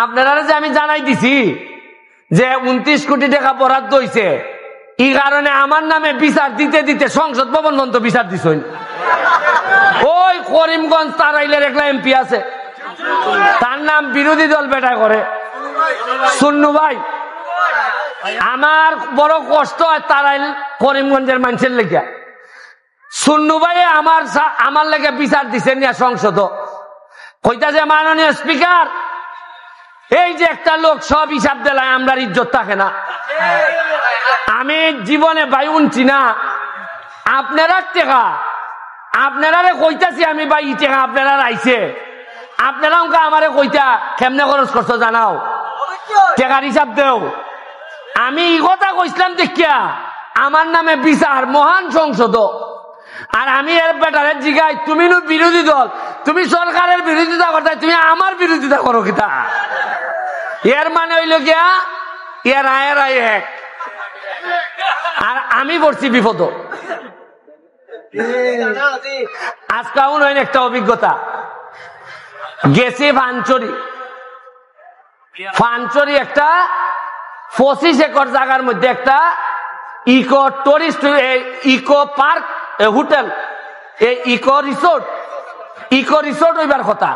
আপনারা যে আমি জানাই দিছি যে 29 কোটি টাকা বরাদ্দ হয়েছে, এই কারণে আমার নামে বিচার দিতে দিতে সংসদ ভবন পর্যন্ত বিচার দিছেন। ওই করিমগঞ্জ তারাইলের একটা এমপি আছে, তার নাম বিরোধী দল বেটা করে সুন্নু ভাই। আমার বড় কষ্ট হয় তারাইল করিমগঞ্জের মানুষের লেগে। সুন্নু ভাই আমার লেগে বিচার দিচ্ছেন না সংসদ। কইতাছে মাননীয় স্পিকার, এই যে একটা লোক সব হিসাব দিলায় আমরা ইজ্জত থাকে না। আমি জীবনে ভাই উনছি না আপনারা টেকা, আপনারা কইতাছি আমি ভাই ই টেকা আপনারা আইছে, আপনারা আমারে কইতা কেমনে খরচ করছো জানাও, টেকার হিসাব দেও। আমি এই কথা কইছিলাম দেখিয়া আমার নামে বিচার মহান সংসদ। আর আমি এর বেটারে জিগাই, তুমি বিরোধী দল, তুমি সরকারের বিরোধিতা করতে, তুমি আমার বিরোধিতা করো কিতা? এর মানে হইল গিয়া এর আয়ের আয় এক, আর আমি পড়ছি বিপদ। আজকে নয় একটা অভিজ্ঞতা গেছি ফানচরি একটা 25 একর জায়গার মধ্যে একটা eco tourist eco park hotel, এই ইকো রিসোর্ট হইবার কথা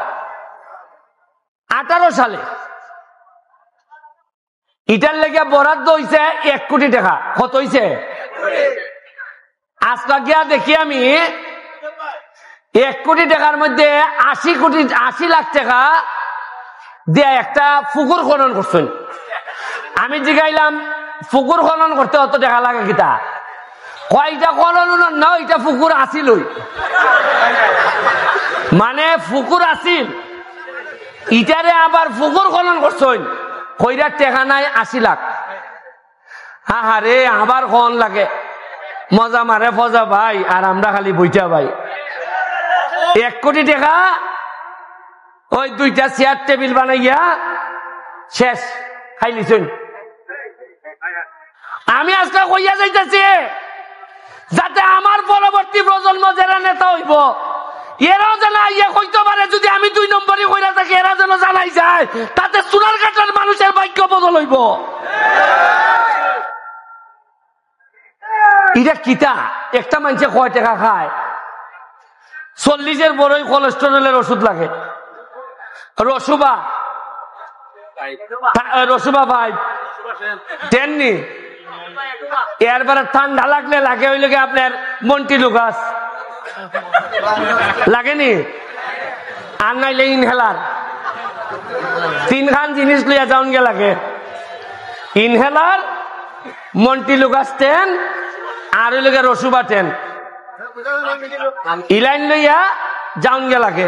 18 সালে। ইটার লেগে বরাদ্দ হইছে 1 কোটি টাকা। কত হইছে? আজকে গিয়া দেখি আমি 1 কোটি টাকার মধ্যে 80 লাখ টাকা দিয়ে একটা পুকুর খনন করছেন। আমি জিগাইলাম পুকুর খনন করতে অত টাকা লাগে কিতা? কয়টা খনন না, এটা পুকুর আসিল, মানে পুকুর আসিল, ইটারে আবার পুকুর খনন করছেন, কইরা টাকা নাই 80 লাখ। আরে আবার খন লাগে, মজা মারে ফজা ভাই, আর আমরা খালি বইটা ভাই। 1 কোটি টাকা ওই 2টা চেয়ার টেবিল বানাইয়া শেষ খাইলিছেন। আমি আজকে কইয়া যাইতেছি যাতে আমার পরবর্তী প্রজন্ম যারা নেতা হইব এরাও যেন ইয়ে কইতে পারে, যদি আমি 2 নম্বরই কইরা থাকি এরা যেন জানাই যায়, তাতে চুলার কাটার মানুষের ভাগ্য বদল হইব। এটা কিতা? একটা মানুষে কয় টাকা খায়? 40-এর বড়ই কোলেস্টেরলের ওষুধ লাগে, রসুবা 5 10 এরপরে ঠান্ডা লাগলে লাগে হইল কি আপনার মন্টিলুকাস লাগেনি, আর নাইলে ইনহেলার। 3 খান জিনিস লইয়া যাওন গে লাগে, ইনহেলার, মন্টিলুকাস 10 আর হইল গে রসুবা 10, ইলাইন লইয়া যাওন গে লাগে।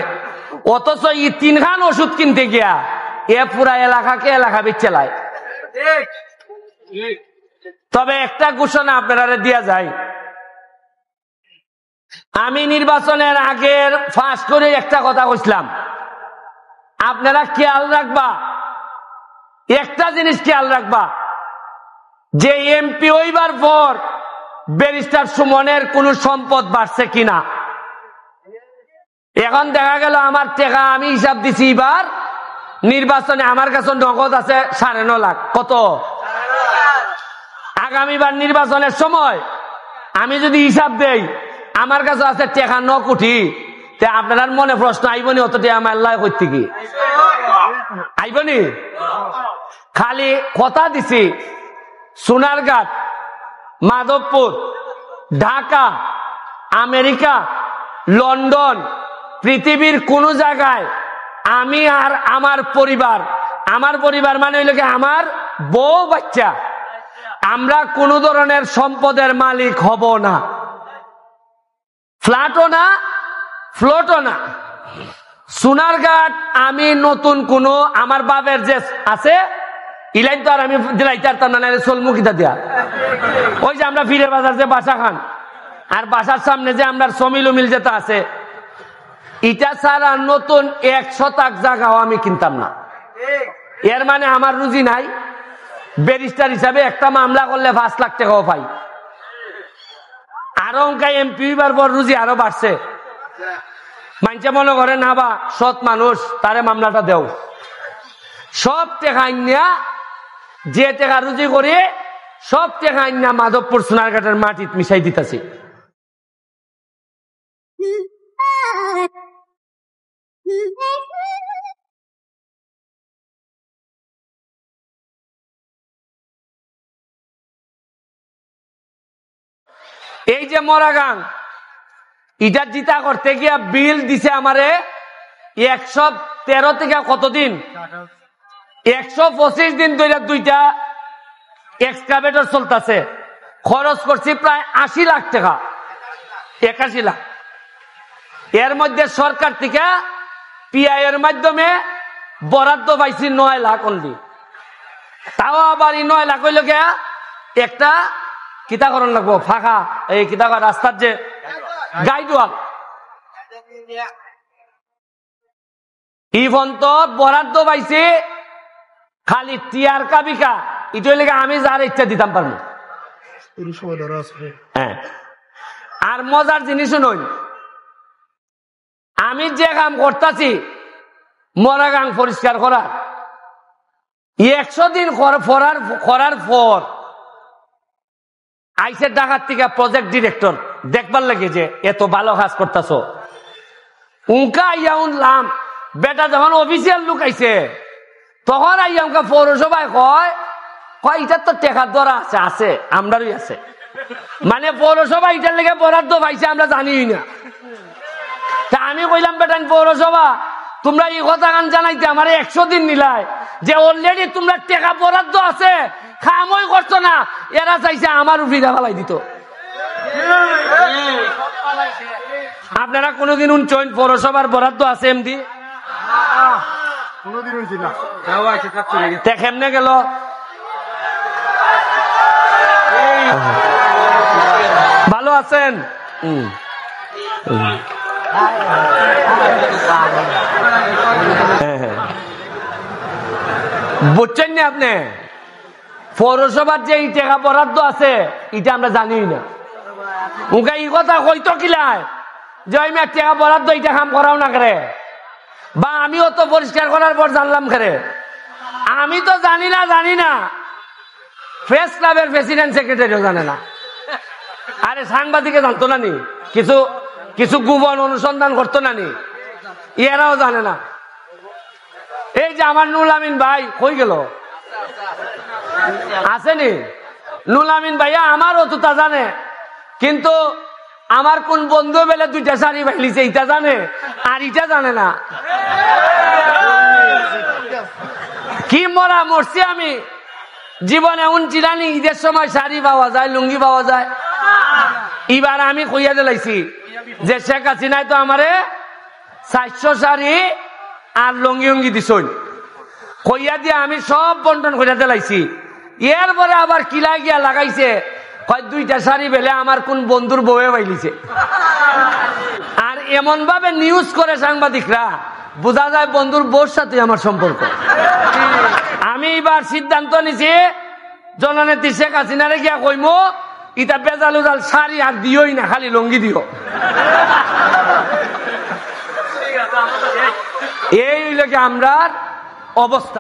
অথচ এই 3 খান ওষুধ কিনতে গিয়া এ পুরা এলাকা বেচেলায়। তবে একটা ঘোষণা আপনারা দিয়া যায়, আমি নির্বাচনের আগের ফাঁস করে একটা কথা কইছিলাম, আপনারা খেয়াল রাখবা, একটা জিনিস খেয়াল রাখবা, যে এমপি হইবার পর ব্যারিস্টার সুমনের কোন সম্পদ বাড়ছে কিনা। এখন দেখা গেল আমার টাকা আমি হিসাব দিছি, এবার নির্বাচনে আমার কাছে নগদ আছে 9.5 লাখ। কত? আগামীবার নির্বাচনের সময় আমি যদি হিসাব দেই আমার কাছে আছে টাকা 9 কোটি, আপনার মনে প্রশ্ন আইবনি অত টাকা আমার আল্লাহ করতে কি আইবনি? খালি কথা দিছি, সোনারঘাট, মাধবপুর, ঢাকা, আমেরিকা, লন্ডন, পৃথিবীর কোন জায়গায় আমি আর আমার পরিবার মানে হইল কি আমার বউ বাচ্চা, আমরা কোন ধরনের সম্পদের মালিক হব না, ফ্ল্যাটও না, ফ্লোটও না। সোনারঘাট আমি নতুন কোন আমার বাপের যে আছে ইলাইন তো আর আমি দিলাইতে পারতাম না, সোলমুখিতা দিয়া। ওই যে আমরা ফিরে বাজার যে বাসা খান, আর বাসার সামনে যে আমরা সমিল উমিল যেটা আছে, এটা ছাড়া নতুন 1 শতাংশ জায়গাও আমি কিনতাম না। এর মানে আমার রুজি নাই। ব্যারিস্টার হিসাবে একটা মামলা করলে 5 লাখ টাকাও পাই। আরো অঙ্কায় এমপি হইবার পর রুজি আরো বাড়ছে। মানুষে মনে করে না বা সৎ মানুষ, তারে মামলাটা দেও। সব টেকা আইনা যে টেকা রুজি করে সব টেকা আইনা মাধবপুর সোনারঘাটের মাটিত মিশাই দিতেছে। এই যে মরাগাং ইটা জিতা করতে গিয়া বিল দিছে আমারে 113 থেকে কতদিন 125 দিন ধরে দুইটা এক্সকাভেটর চলতেছে। খরচ করছি প্রায় 80 লাখ টাকা, 81 লাখ। এর মধ্যে সরকার থেকে পিআই এর মাধ্যমে বরাদ্দ পাইছি 9 লাখ অনলি। তাও আবার 9 লাখ হইল গিয়া একটা কিতাকরণ লাগবো ফাঁকা, এই কিতাকর রাস্তার যে গাইডওয়াল ইভন তো বরাদ্দ পাইছি খালি টিয়ার কাবিকা। এটা লেগে আমি যার ইচ্ছা দিতাম পারবো। হ্যাঁ, আর মজার জিনিস নই, আমি যে কাম করতেছি মরাগাং পরিষ্কার করা 100 দিন করার পর আইসে ঢাকার থেকে প্রজেক্ট ডিরেক্টর দেখবার লাগে যে এত ভালো কাজ করতেছ। উনকা আইয়া উনলাম বেটা যখন অফিসিয়াল লোক আইছে তখন আইয়া উনকা পৌরসভায় কয় এটার তো টেকার ধরা আছে আমরারই আছে, মানে পৌরসভা এটার লেগে বরাদ্দ পাইছে আমরা জানিই না। তা আমি কইলাম বেটা পৌরসভা তোমরা এই কথা গান জানাইতে আমার 100 দিন নিলায় যে অলরেডি তোমরা টেকা বরাদ্দ আছে খামই করছো না, এরা চাইছে আমার উফিরা ফেলাই দিত। আপনারা কোনদিন উনচইন পৌরসভার বরাদ্দ আছে এমডি কেমনে গেল? ভালো আছেন? বুঝছেন না আপনি পৌরসভার যে এই টাকা বরাদ্দ আছে এটা আমরা জানি না। ওকে এই কথা হইতো কিলায় যে আমি টাকা বরাদ্দ এটা কাম করাও না করে, বা আমিও তো পরিষ্কার করার পর জানলাম করে। আমি তো জানি না প্রেস ক্লাবের প্রেসিডেন্ট সেক্রেটারিও জানে না। আরে সাংবাদিকে জানতো না নি, কিছু গোপন অনুসন্ধান করতো না নি, এরাও জানে না। এই যে আমার নুল আমিন ভাই কই গেল? আসেনি নুল আমিন ভাইয়া? আমার অতটা জানে, কিন্তু আমার কোন বন্ধু বেলে 2টা শাড়ি বাইলিছে এটা জানে, আর এটা জানে না। কি মরছি আমি জীবনে উনচিরানি ঈদের সময় শাড়ি পাওয়া যায়, লুঙ্গি পাওয়া যায়। এবার আমি কইয়া দিলাইছি যে শেখ হাসিনায় তো আমারে 400 শাড়ি আর লুঙ্গি উঙ্গি দিছই, কইয়া দিয়ে আমি সব বন্টন কইয়া দিলাইছি। এরপরে আবার কিলা গিয়া লাগাইছে 2টা শাড়ি বেলে আমার কোন বন্ধুর বউয়ে বাইলিছে। আর এমন ভাবে নিউজ করে সাংবাদিকরা, বোঝা যায় বন্ধুর বউর সাথে আমার সম্পর্ক। আমি এবার সিদ্ধান্ত নিছি জননেত্রী শেখ হাসিনারে গিয়া কইমু ইটা বেজাল উজাল শাড়ি আর দিওই না, খালি লুঙ্গি দিও। এই হইল কি আমরার অবস্থা।